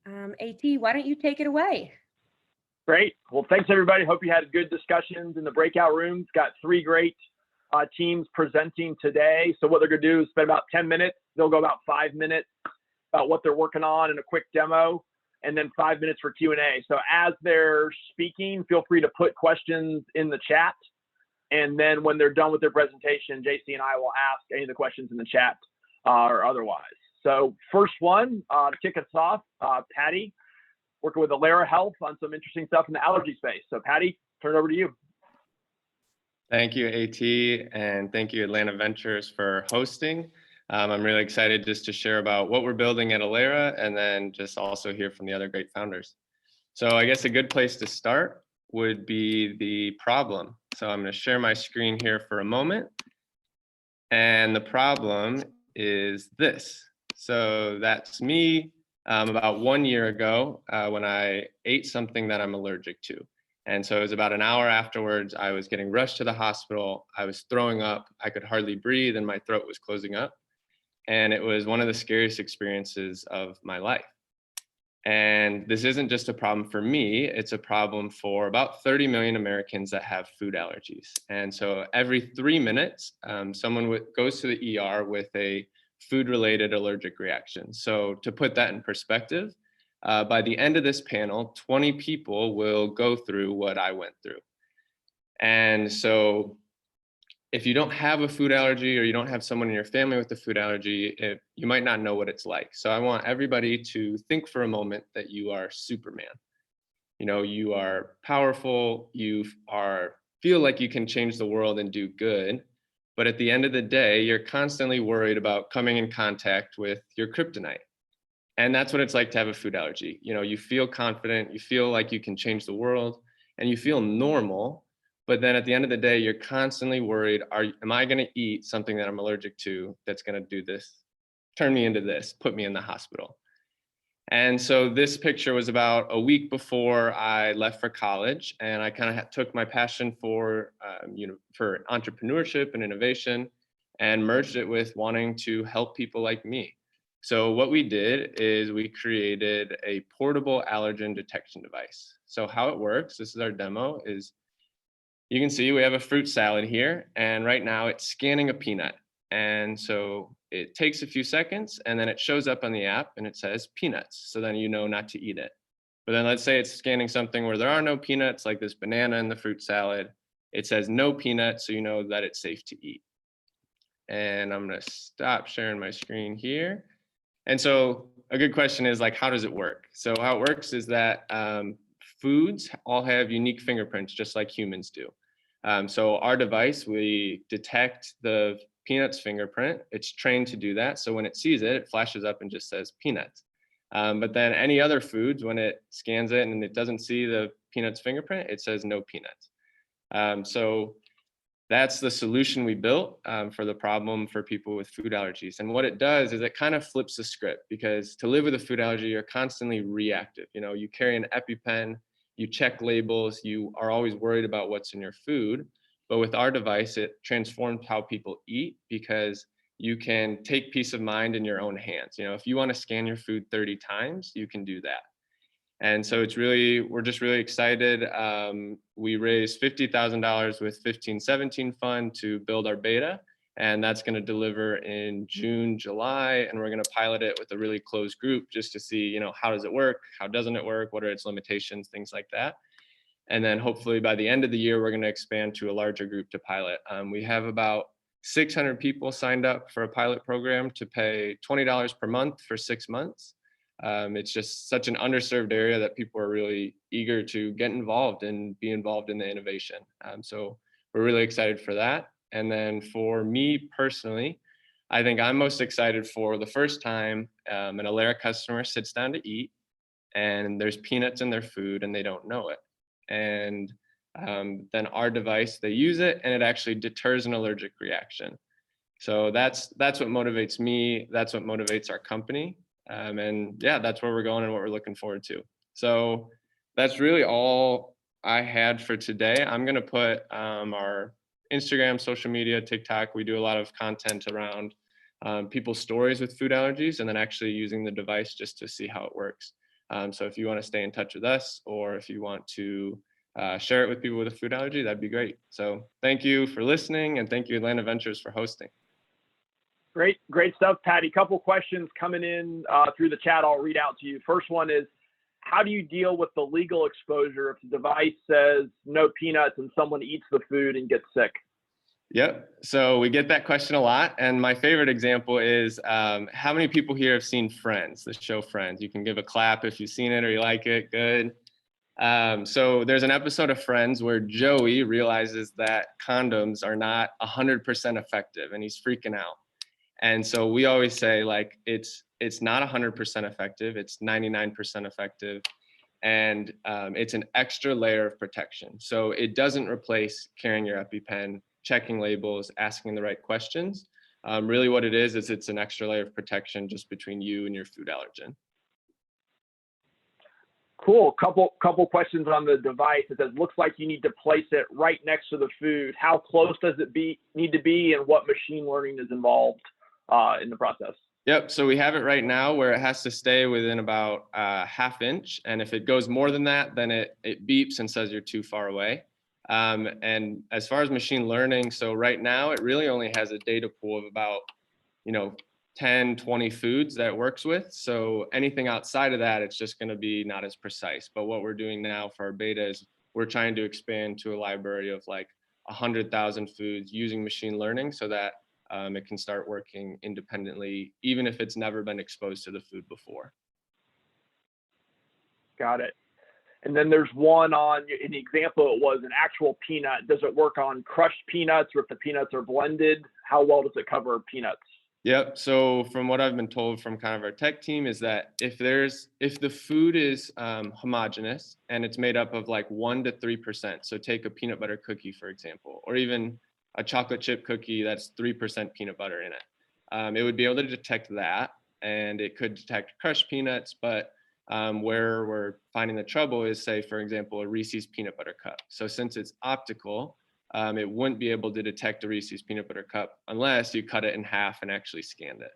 AT, why don't you take it away? Great. Well, thanks everybody. Hope you had good discussions in the breakout rooms. Got 3 great teams presenting today. So what they're going to do is spend about 10 minutes. They'll go about 5 minutes about what they're working on in a quick demo, and then 5 minutes for Q&A. So as they're speaking, feel free to put questions in the chat. And then when they're done with their presentation, JC and I will ask any of the questions in the chat or otherwise. So first one, to kick us off, Patty, working with Allera Health on some interesting stuff in the allergy space. So Patty, turn it over to you. Thank you, AT, and thank you, Atlanta Ventures, for hosting. I'm really excited just to share about what we're building at Allera and then just also hear from the other great founders. So I guess a good place to start would be the problem. So I'm going to share my screen here for a moment. And the problem is this. So that's me about 1 year ago when I ate something that I'm allergic to. And so it was about an hour afterwards, I was getting rushed to the hospital. I was throwing up. I could hardly breathe and my throat was closing up. And it was one of the scariest experiences of my life. And this isn't just a problem for me, it's a problem for about 30 million Americans that have food allergies. And so every 3 minutes, someone goes to the ER with a food-related allergic reaction. So to put that in perspective, by the end of this panel, 20 people will go through what I went through. And so if you don't have a food allergy or you don't have someone in your family with a food allergy, you might not know what it's like. So I want everybody to think for a moment that you are Superman. You know, you are powerful, feel like you can change the world and do good. But at the end of the day, you're constantly worried about coming in contact with your kryptonite. And that's what it's like to have a food allergy. You know, you feel confident, you feel like you can change the world, and you feel normal. But then at the end of the day, you're constantly worried, am I going to eat something that I'm allergic to that's going to do this, turn me into this, put me in the hospital? And so this picture was about a week before I left for college, and I kind of took my passion for entrepreneurship and innovation and merged it with wanting to help people like me. So what we did is we created a portable allergen detection device. So how it works, this is our demo, is you can see we have a fruit salad here, and right now it's scanning a peanut. And so it takes a few seconds and then it shows up on the app and it says peanuts. So then you know not to eat it. But then let's say it's scanning something where there are no peanuts, like this banana in the fruit salad. It says no peanuts, so you know that it's safe to eat. And I'm gonna stop sharing my screen here. And so a good question is like, how does it work? So how it works is that foods all have unique fingerprints, just like humans do. So our device, we detect the peanut's fingerprint. It's trained to do that. So when it sees it, it flashes up and just says peanuts. But then any other foods, when it scans it and it doesn't see the peanut's fingerprint, it says no peanuts. So that's the solution we built for the problem for people with food allergies. And what it does is it kind of flips the script, because to live with a food allergy, you're constantly reactive. You know, you carry an EpiPen, you check labels, you are always worried about what's in your food. But with our device, it transforms how people eat, because you can take peace of mind in your own hands. You know, if you want to scan your food 30 times, you can do that. And so we're just really excited. We raised $50,000 with 1517 fund to build our beta, and that's going to deliver in June, July, and we're going to pilot it with a really closed group just to see, you know, how does it work? How doesn't it work? What are its limitations? Things like that. And then hopefully by the end of the year, we're going to expand to a larger group to pilot. We have about 600 people signed up for a pilot program to pay $20 per month for 6 months. It's just such an underserved area that people are really eager to get involved and be involved in the innovation. So we're really excited for that. And then for me personally, I think I'm most excited for the first time an Allera customer sits down to eat and there's peanuts in their food and they don't know it. And then our device, they use it and it actually deters an allergic reaction. So that's what motivates me. That's what motivates our company. And yeah, that's where we're going and what we're looking forward to. So that's really all I had for today. I'm going to put our Instagram, social media, TikTok. We do a lot of content around people's stories with food allergies and then actually using the device just to see how it works. So if you want to stay in touch with us, or if you want to share it with people with a food allergy, that'd be great. So thank you for listening, and thank you, Atlanta Ventures, for hosting. Great stuff, Patty. Couple questions coming in through the chat I'll read out to you. First one is, how do you deal with the legal exposure if the device says no peanuts and someone eats the food and gets sick? Yep. So we get that question a lot. And my favorite example is how many people here have seen Friends, the show Friends? You can give a clap if you've seen it or you like it. Good. So there's an episode of Friends where Joey realizes that condoms are not 100% effective, and he's freaking out. And so we always say, like, it's not 100% effective, it's 99% effective. And it's an extra layer of protection. So it doesn't replace carrying your EpiPen, checking labels, asking the right questions. Really what it is it's an extra layer of protection just between you and your food allergen. Cool. Couple questions on the device. It says, looks like you need to place it right next to the food. How close does it need to be, and what machine learning is involved in the process? Yep. So we have it right now where it has to stay within about ½ inch. And if it goes more than that, then it beeps and says you're too far away. And as far as machine learning, so right now it really only has a data pool of about, 10, 20 foods that it works with. So anything outside of that, it's just going to be not as precise. But what we're doing now for our beta is we're trying to expand to a library of like 100,000 foods using machine learning so that it can start working independently, even if it's never been exposed to the food before. Got it. And then there's one on, in the example, it was an actual peanut. Does it work on crushed peanuts, or if the peanuts are blended? How well does it cover peanuts? Yep. So from what I've been told from kind of our tech team is that if the food is homogeneous and it's made up of like 1 to 3%, so take a peanut butter cookie, for example, or even a chocolate chip cookie that's 3% peanut butter in it, it would be able to detect that, and it could detect crushed peanuts. But where we're finding the trouble is, say, for example, a Reese's peanut butter cup. So since it's optical, it wouldn't be able to detect a Reese's peanut butter cup unless you cut it in half and actually scanned it.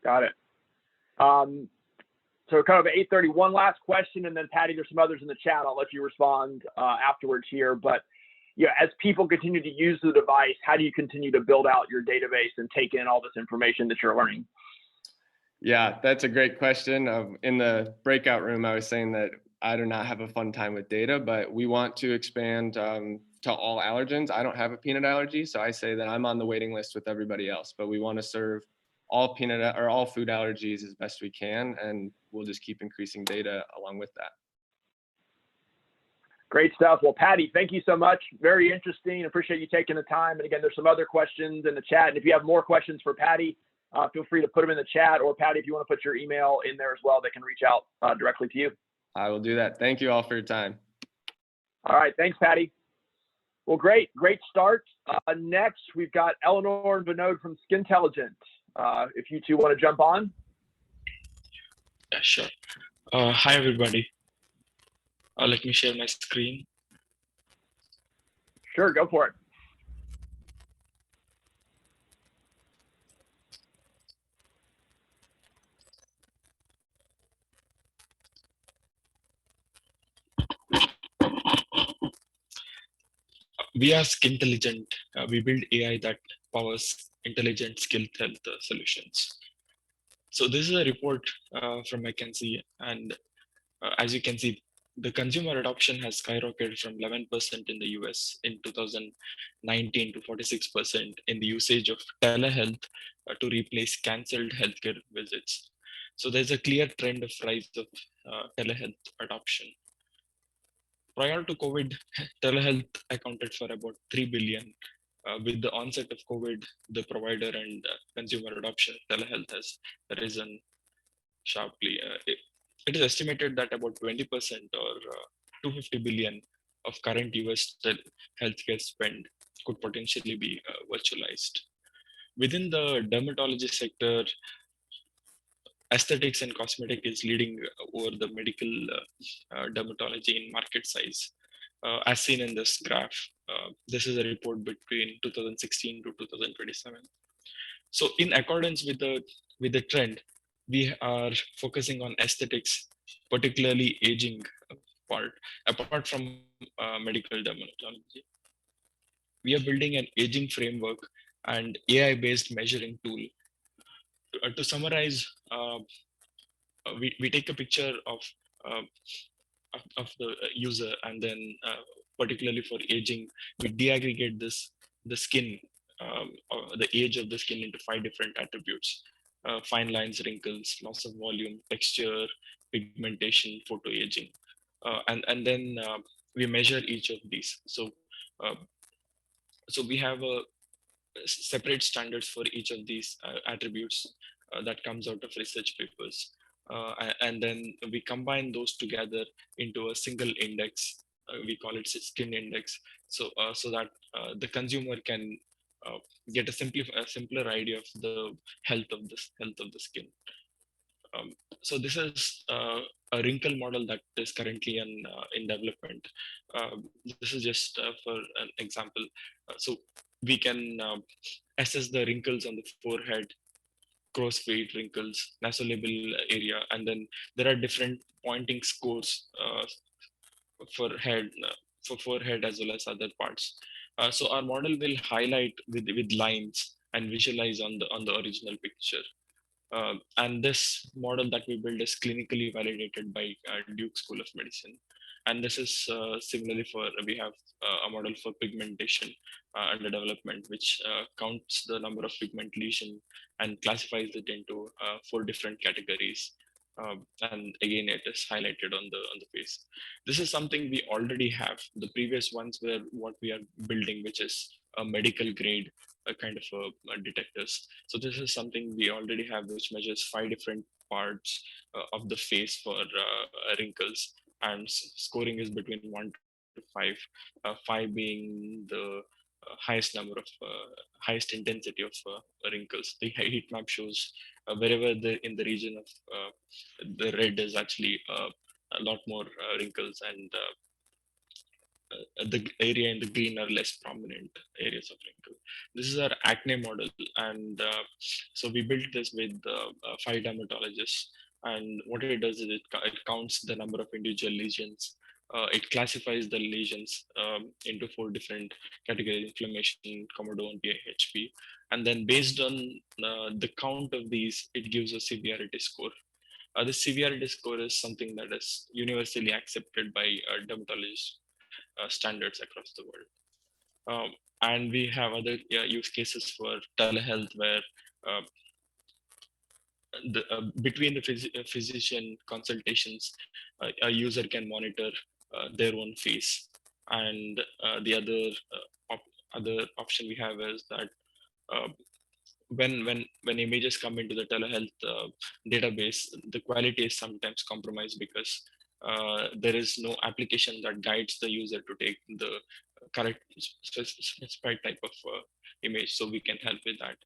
Got it. So kind of 8:30, one last question, and then Patty, there's some others in the chat. I'll let you respond afterwards here. But as people continue to use the device, how do you continue to build out your database and take in all this information that you're learning? Yeah, that's a great question. In the breakout room, I was saying that I do not have a fun time with data, but we want to expand to all allergens. I don't have a peanut allergy, so I say that I'm on the waiting list with everybody else, but we want to serve all all food allergies as best we can, and we'll just keep increasing data along with that. Great stuff. Well, Patty, thank you so much. Very interesting. Appreciate you taking the time. And again, there's some other questions in the chat. And if you have more questions for Patty, feel free to put them in the chat, or Patty, if you want to put your email in there as well, they can reach out directly to you. I will do that. Thank you all for your time. All right. Thanks, Patty. Well, great start. Next, we've got Eleanor and Vinod from Skintelligent. If you two want to jump on. Yeah, sure. Hi, everybody. Let me share my screen. Sure, go for it. We are Skintelligent. We build AI that powers intelligent skill health solutions. So this is a report from McKinsey, and as you can see, the consumer adoption has skyrocketed from 11% in the US in 2019 to 46% in the usage of telehealth to replace canceled healthcare visits. So there's a clear trend of rise of telehealth adoption. Prior to COVID, telehealth accounted for about 3 billion. With the onset of COVID, the provider and consumer adoption of telehealth has risen sharply. It is estimated that about 20% or 250 billion of current US healthcare spend could potentially be virtualized. Within the dermatology sector, aesthetics and cosmetic is leading over the medical dermatology in market size. As seen in this graph, this is a report between 2016 to 2027. So in accordance with the trend, we are focusing on aesthetics, particularly aging part, apart from medical dermatology. We are building an aging framework and AI-based measuring tool. To summarize, we take a picture uh, of the user, and then particularly for aging, we deaggregate the skin, or the age of the skin into 5 different attributes: fine lines, wrinkles, loss of volume, texture, pigmentation, photo aging, and then we measure each of these. Uh, so we have a separate standards for each of these attributes that comes out of research papers. And then we combine those together into a single index. We call it skin index. So that the consumer can get a simpler idea of the health of the skin. Um, so this is a wrinkle model that is currently in development. This is just for an example. So we can assess the wrinkles on the forehead, crow's feet wrinkles, nasolabial area, and then there are different pointing scores for head, for forehead as well as other parts. So our model will highlight with lines and visualize on the original picture. And this model that we build is clinically validated by Duke School of Medicine. And this is similarly for, we have a model for pigmentation under development, which counts the number of pigment lesion and classifies it into 4 different categories. And again, it is highlighted on the face. This is something we already have. The previous ones were what we are building, which is a medical grade kind of detectors. So this is something we already have, which measures 5 different parts of the face for wrinkles, and scoring is between 1 to 5. 5 being the highest intensity of wrinkles. The heat map shows wherever in the region of the red is actually a lot more wrinkles, and the area in the green are less prominent areas of wrinkle. This is our acne model, and so we built this with 5 dermatologists. And what it does is it counts the number of individual lesions. It classifies the lesions into 4 different categories: inflammation, comedone, PIHP. And then based on the count of these, it gives a severity score. The severity score is something that is universally accepted by dermatologists standards across the world. And we have other use cases for telehealth where uh, between the physician consultations, a user can monitor their own face. And the other option we have is that uh, when images come into the telehealth database, the quality is sometimes compromised because there is no application that guides the user to take the correct specified type of image. So we can help with that.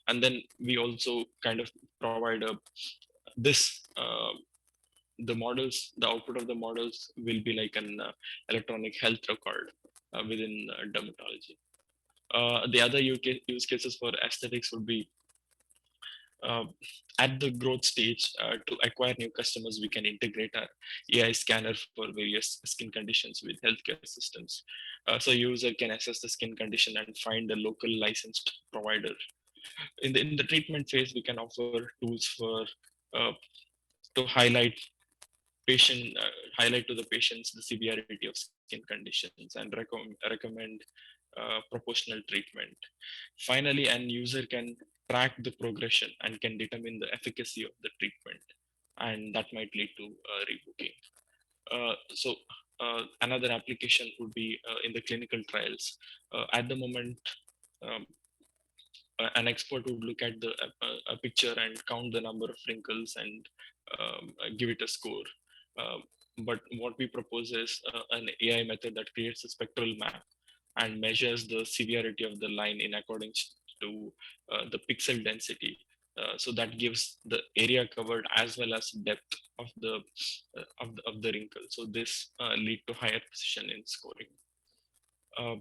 And then we also kind of provide this the output of the models will be like an electronic health record within dermatology. The other use cases for aesthetics would be uh, at the growth stage. To acquire new customers, we can integrate our AI scanner for various skin conditions with healthcare systems. So a user can assess the skin condition and find a local licensed provider. In the treatment phase, we can offer tools for to highlight to the patients the severity of skin conditions and recommend proportional treatment. Finally, an user can track the progression and can determine the efficacy of the treatment, and that might lead to rebooking. Another application would be in the clinical trials. At the moment, um, an expert would look at a picture and count the number of wrinkles and give it a score. But what we propose is an AI method that creates a spectral map and measures the severity of the line in accordance to the pixel density. So that gives the area covered as well as depth of of the wrinkle. So this lead to higher precision in scoring. Uh,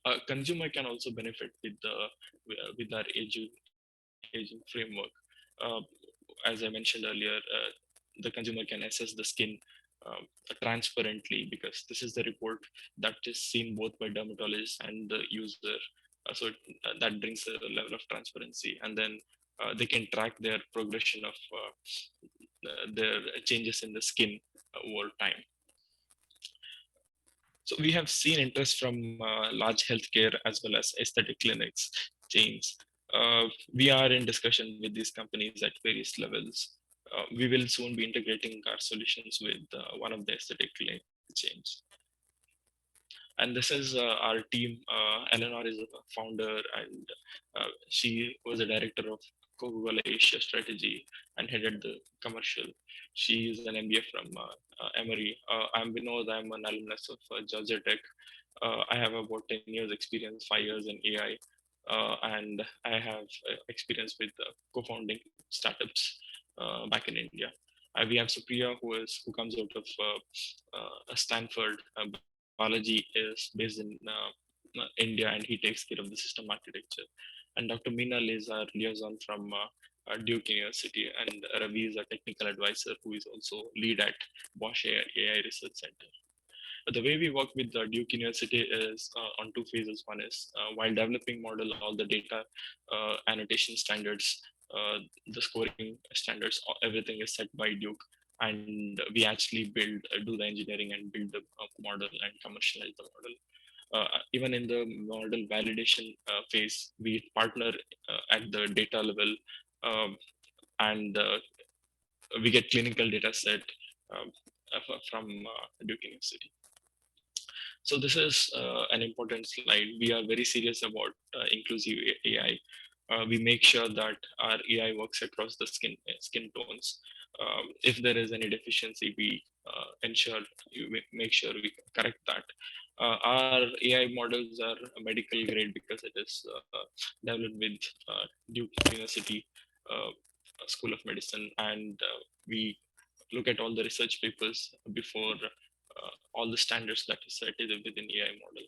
a consumer can also benefit with our aging framework. Uh, as I mentioned earlier, the consumer can assess the skin transparently, because this is the report that is seen both by dermatologists and the user. So that brings a level of transparency, and then they can track their progression of their changes in the skin over time. So we have seen interest from large healthcare as well as aesthetic clinics, chains. We are in discussion with these companies at various levels. We will soon be integrating our solutions with one of the aesthetic clinic chains. And this is our team. Eleanor is a founder, and she was a director of Coca-Cola Asia strategy and headed the commercial. She is an MBA from Emory. I'm Vinod. I'm an alumnus of Georgia Tech. I have about 10 years experience, 5 years in AI, and I have experience with co-founding startups back in India. We have Supriya, who comes out of Stanford. Balaji is based in India, and he takes care of the system architecture. And Dr. Meenal is our liaison from Duke University, and Ravi is a technical advisor who is also lead at Bosch AI Research Center. The way we work with Duke University is on two phases. One is while developing model, all the data annotation standards, the scoring standards, everything is set by Duke. And we actually do the engineering and build the model and commercialize the model. Even in the model validation phase, we partner at the data level, and we get clinical data set from Duke University. So this is an important slide. We are very serious about inclusive AI. We make sure that our AI works across the skin tones. If there is any deficiency, we make sure we correct that. Our AI models are medical grade because it is developed with Duke University School of Medicine, and we look at all the research papers before all the standards that is set within AI model.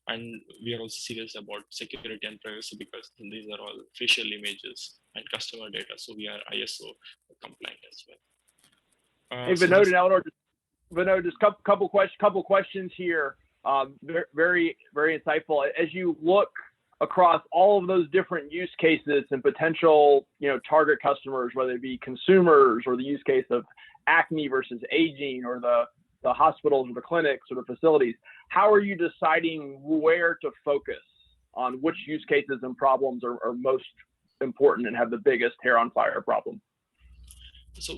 And we are also serious about security and privacy, because these are all facial images and customer data. So we are ISO compliant as well. Hey, Vinod and Eleanor, just couple questions here. Very, very insightful. As you look across all of those different use cases and potential, target customers, whether it be consumers or the use case of acne versus aging, or the hospitals or the clinics or the facilities, how are you deciding where to focus on which use cases and problems are most important and have the biggest hair on fire problem? So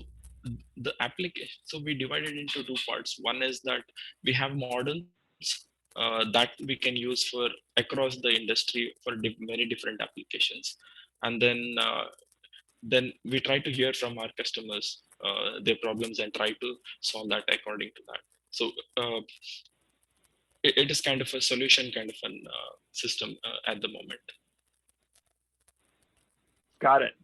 the application, so we divide it into two parts. One is that we have models that we can use for across the industry for many different applications. And then we try to hear from our customers their problems and try to solve that according to that. So it is kind of a solution kind of a system at the moment. Got it.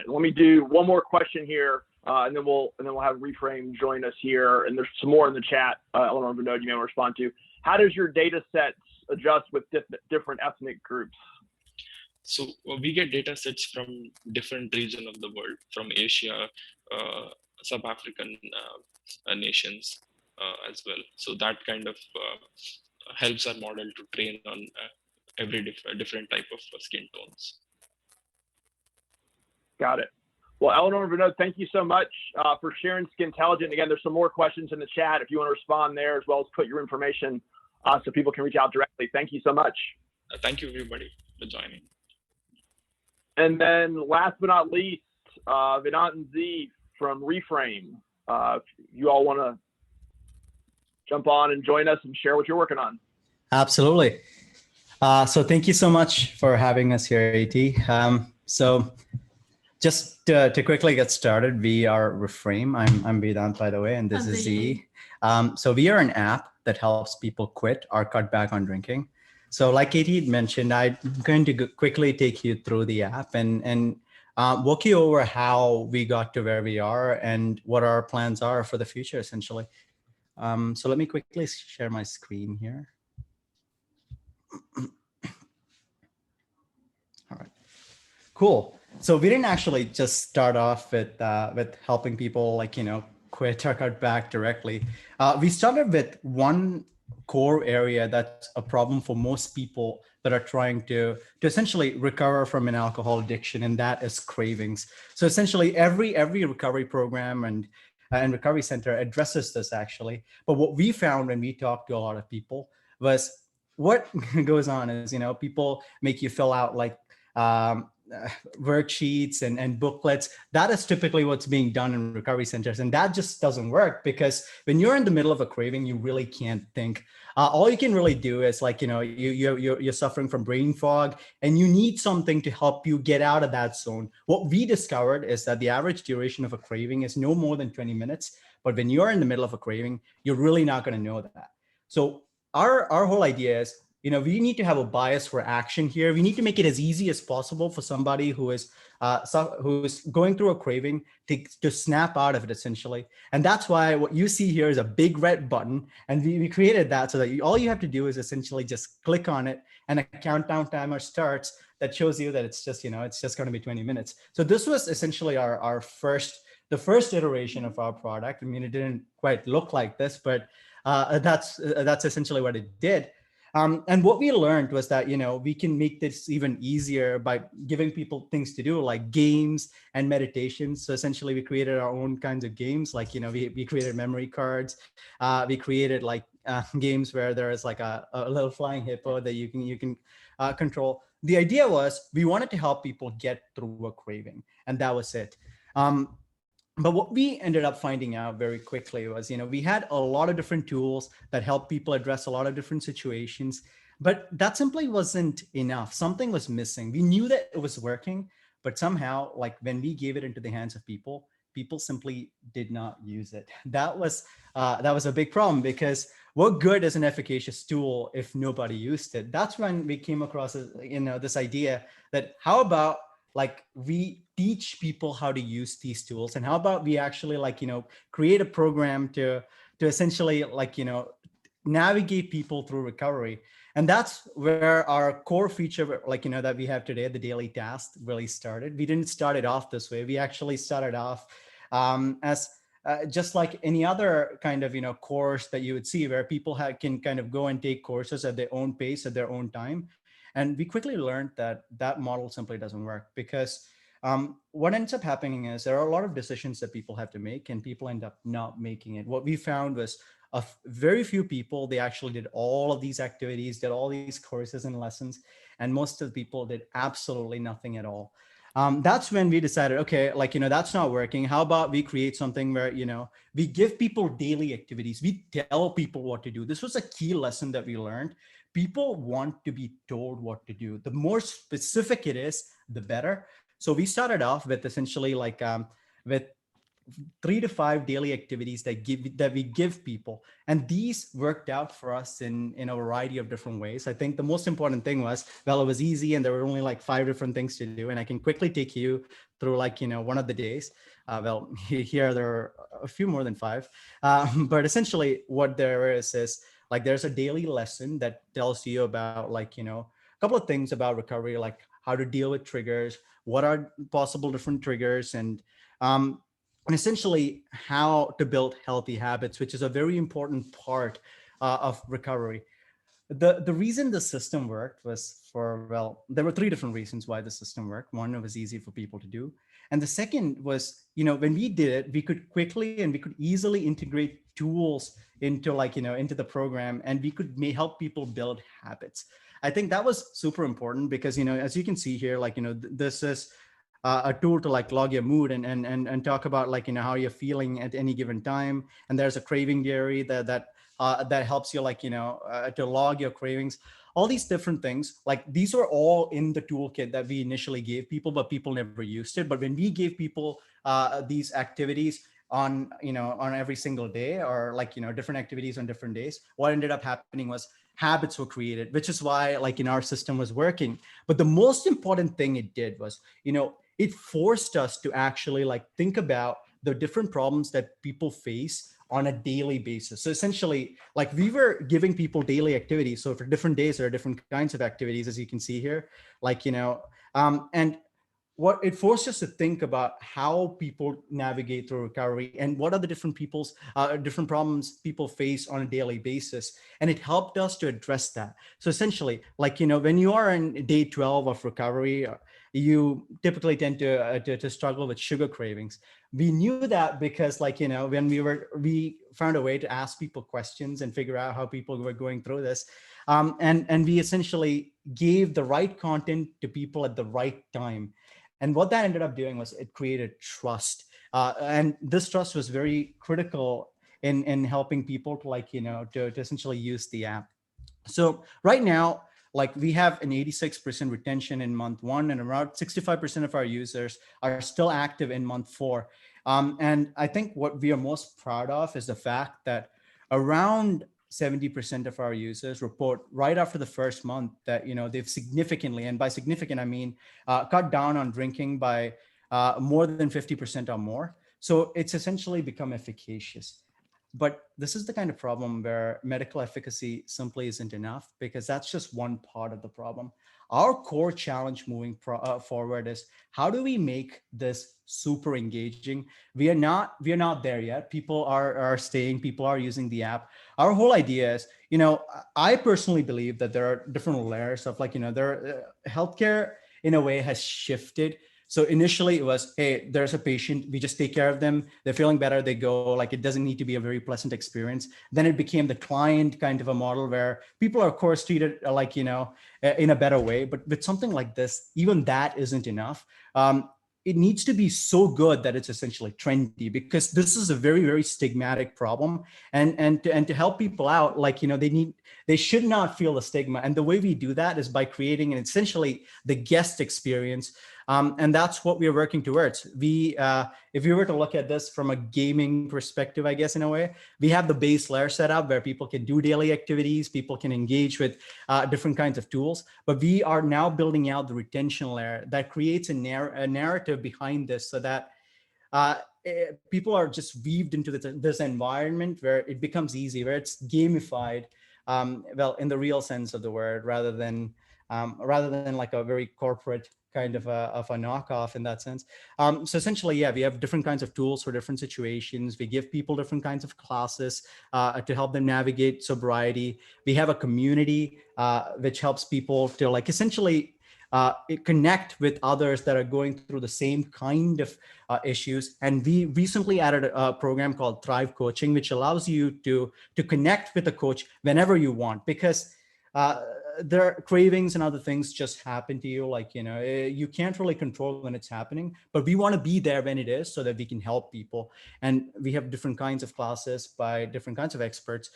Let me do one more question here, and then we'll have Reframe join us here. And there's some more in the chat. Eleanor and Vinod, you may want to respond to. How does your data sets adjust with different ethnic groups? So we get data sets from different regions of the world, from Asia, sub-African nations as well. So that kind of helps our model to train on every different type of skin tones. Got it. Well, Eleanor and Vinod, thank you so much for sharing Skintelligent. Again, there's some more questions in the chat if you want to respond there, as well as put your information so people can reach out directly. Thank you so much. Thank you, everybody, for joining. And then last but not least, Vinod and Z from Reframe. If you all want to jump on and join us and share what you're working on. Absolutely. So thank you so much for having us here, AT. So just to quickly get started, we are Reframe. I'm Vedant, by the way, and this is Z. So we are an app that helps people quit or cut back on drinking. So like AT mentioned, I'm going to quickly take you through the app and walk you over how we got to where we are and what our plans are for the future, essentially. So let me quickly share my screen here. All right, cool. So we didn't actually just start off with helping people quit or cut back directly. We started with one core area that's a problem for most people that are trying to essentially recover from an alcohol addiction, and that is cravings. So essentially, every recovery program and recovery center addresses this actually. But what we found when we talked to a lot of people was what goes on is, people make you fill out um, worksheets and booklets. That is typically what's being done in recovery centers, and that just doesn't work, because when you're in the middle of a craving, you really can't think. All you can really do is you're suffering from brain fog, and you need something to help you get out of that zone. What we discovered is that the average duration of a craving is no more than 20 minutes, but when you're in the middle of a craving, you're really not going to know that. So our whole idea is, we need to have a bias for action here. We need to make it as easy as possible for somebody who's going through a craving to snap out of it, essentially. And that's why what you see here is a big red button. And we created that so that all you have to do is essentially just click on it, and a countdown timer starts that shows you that it's just going to be 20 minutes. So this was essentially the first iteration of our product. I mean, it didn't quite look like this, but that's essentially what it did. And what we learned was that, we can make this even easier by giving people things to do, like games and meditations. So essentially, we created our own kinds of games. We created memory cards. We created games where there is a little flying hippo that you can control. The idea was we wanted to help people get through a craving, and that was it. But what we ended up finding out very quickly was, we had a lot of different tools that help people address a lot of different situations, but that simply wasn't enough. Something was missing. We knew that it was working, but somehow, when we gave it into the hands of people simply did not use it. That was a big problem, because what good is an efficacious tool if nobody used it? That's when we came across, this idea that how about we teach people how to use these tools, and how about we actually create a program to essentially navigate people through recovery. And that's where our core feature that we have today, the daily task, really started. We didn't start it off this way. We actually started off as just like any other kind of course that you would see, where people can kind of go and take courses at their own pace, at their own time. And we quickly learned that model simply doesn't work, because what ends up happening is there are a lot of decisions that people have to make, and people end up not making it. What we found was very few people, they actually did all of these activities, did all these courses and lessons, and most of the people did absolutely nothing at all. That's when we decided, okay, that's not working. How about we create something where, we give people daily activities. We tell people what to do. This was a key lesson that we learned. People want to be told what to do. The more specific it is, the better. So we started off with essentially with 3 to 5 daily activities that we give people. And these worked out for us in a variety of different ways. I think the most important thing was, well, it was easy, and there were only 5 different things to do. And I can quickly take you through one of the days. Well, here there are a few more than 5. But essentially what there is there's a daily lesson that tells you about a couple of things about recovery, like how to deal with triggers, what are possible different triggers, and essentially how to build healthy habits, which is a very important part of recovery. The reason the system worked was there were 3 different reasons why the system worked. One, it was easy for people to do. And the second was, when we did it, we could quickly and we could easily integrate tools into into the program, and we could help people build habits. I think that was super important, because, as you can see here, this is a tool to log your mood and talk about how you're feeling at any given time. And there's a craving diary that helps you to log your cravings. All these different things, these are all in the toolkit that we initially gave people, but people never used it. But when we gave people these activities on every single day, or different activities on different days, what ended up happening was habits were created, which is why our system was working. But the most important thing it did was, it forced us to actually think about the different problems that people face on a daily basis. So essentially, we were giving people daily activities. So for different days, there are different kinds of activities, as you can see here, and what it forced us to think about how people navigate through recovery and what are the different problems people face on a daily basis. And it helped us to address that. So essentially, like, when you are in day 12 of recovery, you typically tend to struggle with sugar cravings. We knew that because, like, when we found a way to ask people questions and figure out how people were going through this. And we essentially gave the right content to people at the right time. And what that ended up doing was it created trust. And this trust was very critical in helping people to, like, to essentially use the app. So right now, like, we have an 86% retention in month 1, and around 65% of our users are still active in month 4. And I think what we are most proud of is the fact that around 70% of our users report right after the first month that, they've significantly, and by significant, I mean cut down on drinking by more than 50% or more. So it's essentially become efficacious. But this is the kind of problem where medical efficacy simply isn't enough, because that's just one part of the problem. Our core challenge moving forward is, how do we make this super engaging? We are not there yet. People are staying, people are using the app. Our whole idea is, I personally believe that there are different layers of, like, healthcare in a way has shifted. So initially it was, hey, there's a patient, we just take care of them, they're feeling better, they go. Like, it doesn't need to be a very pleasant experience. Then it became the client kind of a model where people are, of course, treated like, in a better way. But with something like this, even that isn't enough. It needs to be so good that it's essentially trendy, because this is a very, very stigmatic problem. And to help people out, like, they should not feel the stigma. And the way we do that is by creating essentially the guest experience. And that's what we are working towards. If you were to look at this from a gaming perspective, I guess, in a way, we have the base layer set up where people can do daily activities, people can engage with different kinds of tools, but we are now building out the retention layer that creates a narrative behind this, so that people are just weaved into this environment where it becomes easy, where it's gamified, well, in the real sense of the word, rather than like a very corporate kind of a knockoff in that sense. So essentially, yeah, we have different kinds of tools for different situations. We give people different kinds of classes to help them navigate sobriety. We have a community which helps people to, like, essentially connect with others that are going through the same kind of issues. And we recently added a program called Thrive Coaching, which allows you to connect with a coach whenever you want, because their cravings and other things just happen to you. Like, you can't really control when it's happening, but we want to be there when it is, so that we can help people. And we have different kinds of classes by different kinds of experts,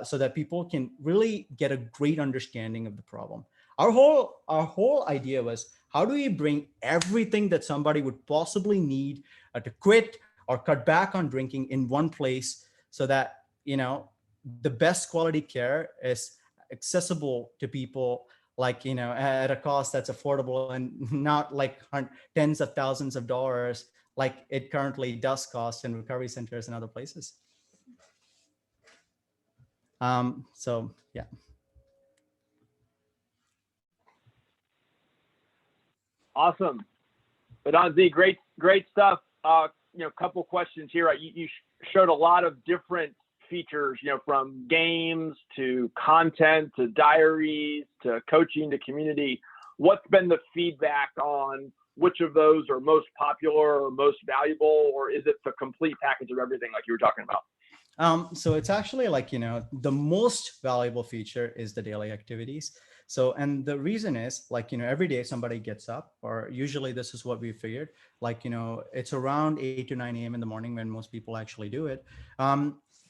so that people can really get a great understanding of the problem. Our whole idea was, how do we bring everything that somebody would possibly need to quit or cut back on drinking in one place, so that, the best quality care is accessible to people, like, at a cost that's affordable, and not like tens of thousands of dollars like it currently does cost in recovery centers and other places. So yeah. Awesome. Vedant, great stuff. Couple questions here. You showed a lot of different features, from games to content to diaries to coaching to community. What's been the feedback on which of those are most popular or most valuable, or is it the complete package of everything like you were talking about? So it's actually like, the most valuable feature is the daily activities. So, and the reason is, like, every day somebody gets up, or usually this is what we figured, like, it's around 8 to 9 a.m. in the morning when most people actually do it.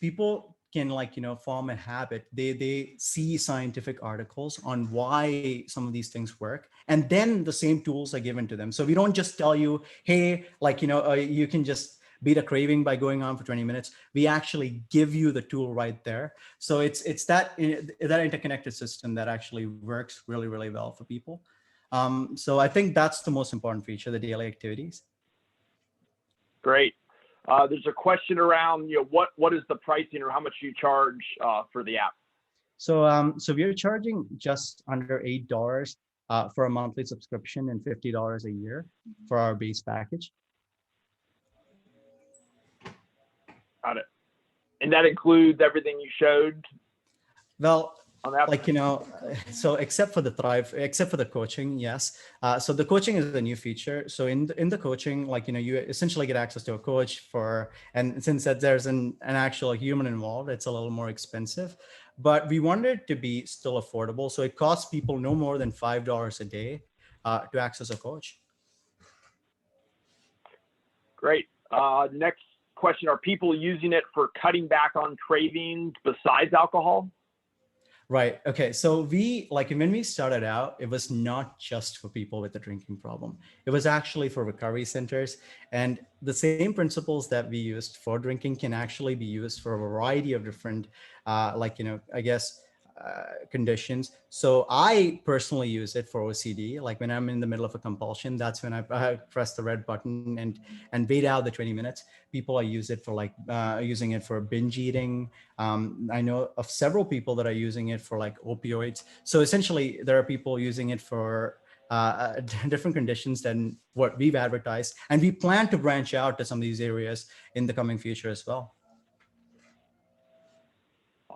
People can, like, form a habit. They see scientific articles on why some of these things work, and then the same tools are given to them. So we don't just tell you, hey, like, you can just beat a craving by going on for 20 minutes. We actually give you the tool right there. So it's that interconnected system that actually works really, really well for people. So I think that's the most important feature, the daily activities. Great. There's a question around, what is the pricing, or how much you charge for the app? So we are charging just under $8 for a monthly subscription and $50 a year for our base package. Got it. And that includes everything you showed Well, on that? like, so except for the coaching, yes. So the coaching is a new feature. So in the coaching, like, you essentially get access to a coach and since that there's an actual human involved, it's a little more expensive, but we wanted it to be still affordable. So it costs people no more than $5 a day to access a coach. Great. Next question, are people using it for cutting back on cravings besides alcohol? Right. Okay. So when we started out, it was not just for people with a drinking problem. It was actually for recovery centers. And the same principles that we used for drinking can actually be used for a variety of different, conditions. So I personally use it for OCD. Like when I'm in the middle of a compulsion, that's when I press the red button and wait out the 20 minutes. People are using it for binge eating. I know of several people that are using it for like opioids. So essentially there are people using it for different conditions than what we've advertised. And we plan to branch out to some of these areas in the coming future as well.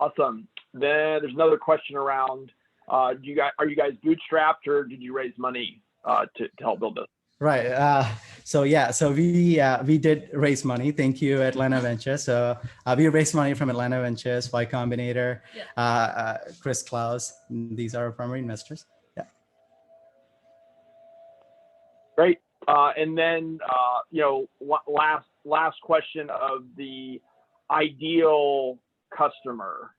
Awesome. Then there's another question around, are you guys bootstrapped or did you raise money to help build this? Right. So we did raise money. Thank you, Atlanta Ventures. So we raised money from Atlanta Ventures, Y Combinator, Chris Klaus. These are our primary investors. Yeah. Great. And then last question of the ideal customer.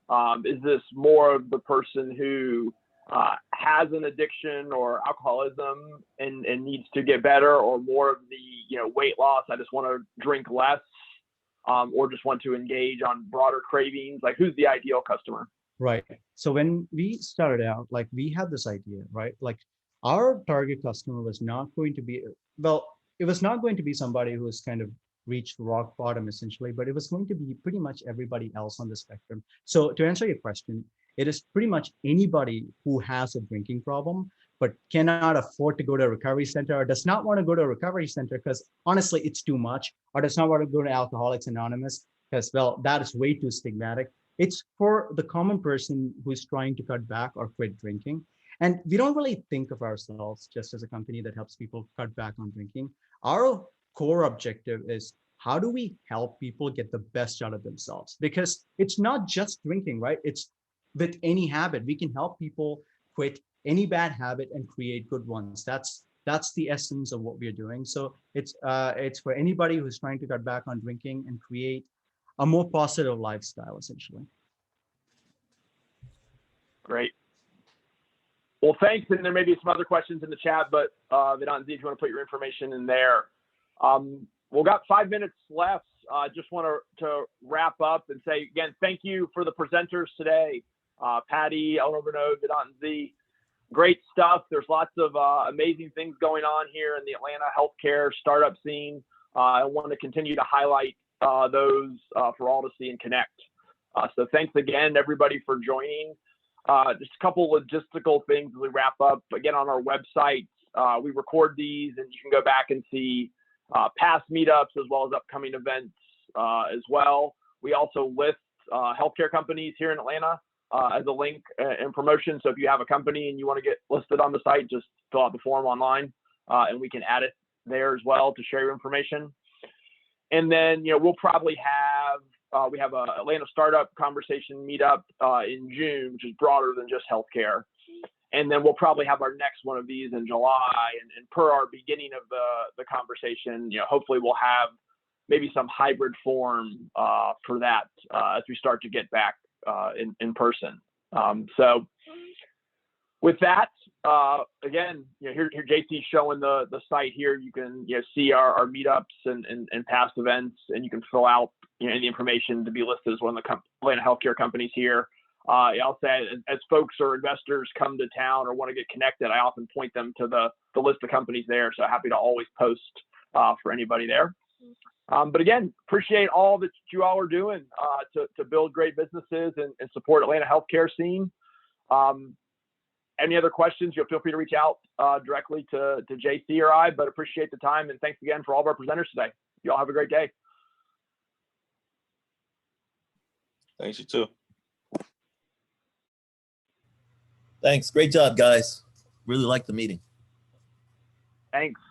Is this more of the person who has an addiction or alcoholism and needs to get better, or more of the weight loss, I just want to drink less, or just want to engage on broader cravings? Like, who's the ideal customer? Right. So when we started out, like, we had this idea, right? Like, our target customer was not going to be, it was not going to be somebody who was kind of reached rock bottom essentially, but it was going to be pretty much everybody else on the spectrum. So to answer your question, it is pretty much anybody who has a drinking problem, but cannot afford to go to a recovery center, or does not want to go to a recovery center because honestly, it's too much, or does not want to go to Alcoholics Anonymous because, that is way too stigmatic. It's for the common person who's trying to cut back or quit drinking. And we don't really think of ourselves just as a company that helps people cut back on drinking. Our core objective is, how do we help people get the best out of themselves? Because it's not just drinking, right? It's with any habit. We can help people quit any bad habit and create good ones. That's the essence of what we're doing. So it's for anybody who's trying to cut back on drinking and create a more positive lifestyle, essentially. Great. Well, thanks. And there may be some other questions in the chat, but Vedant, if you want to put your information in there. We've got 5 minutes left. Just want to wrap up and say, again, thank you for the presenters today. Patty, Eleanor Renaud, Vedant, and Z. Great stuff. There's lots of amazing things going on here in the Atlanta healthcare startup scene. I want to continue to highlight those for all to see and connect. So thanks again, everybody, for joining. Just a couple logistical things as we wrap up. Again, on our website, we record these, and you can go back and see past meetups as well as upcoming events as well. We also list healthcare companies here in Atlanta as a link and promotion. So if you have a company and you want to get listed on the site, just fill out the form online and we can add it there as well to share your information. And then, we'll probably have, we have a Atlanta Startup Conversation meetup in June, which is broader than just healthcare. And then we'll probably have our next one of these in July. And per our beginning of the conversation, hopefully we'll have maybe some hybrid form for that as we start to get back in person. So with that, again, here JT's showing the site here. You can see our meetups and past events, and you can fill out any information to be listed as one of the Atlanta healthcare companies here. I'll say, as folks or investors come to town or want to get connected, I often point them to the list of companies there. So happy to always post for anybody there. But again, appreciate all that you all are doing to build great businesses and support Atlanta healthcare scene. any other questions, you'll feel free to reach out directly to JC or I, but appreciate the time. And thanks again for all of our presenters today. You all have a great day. Thanks, you too. Thanks. Great job, guys. Really liked the meeting. Thanks.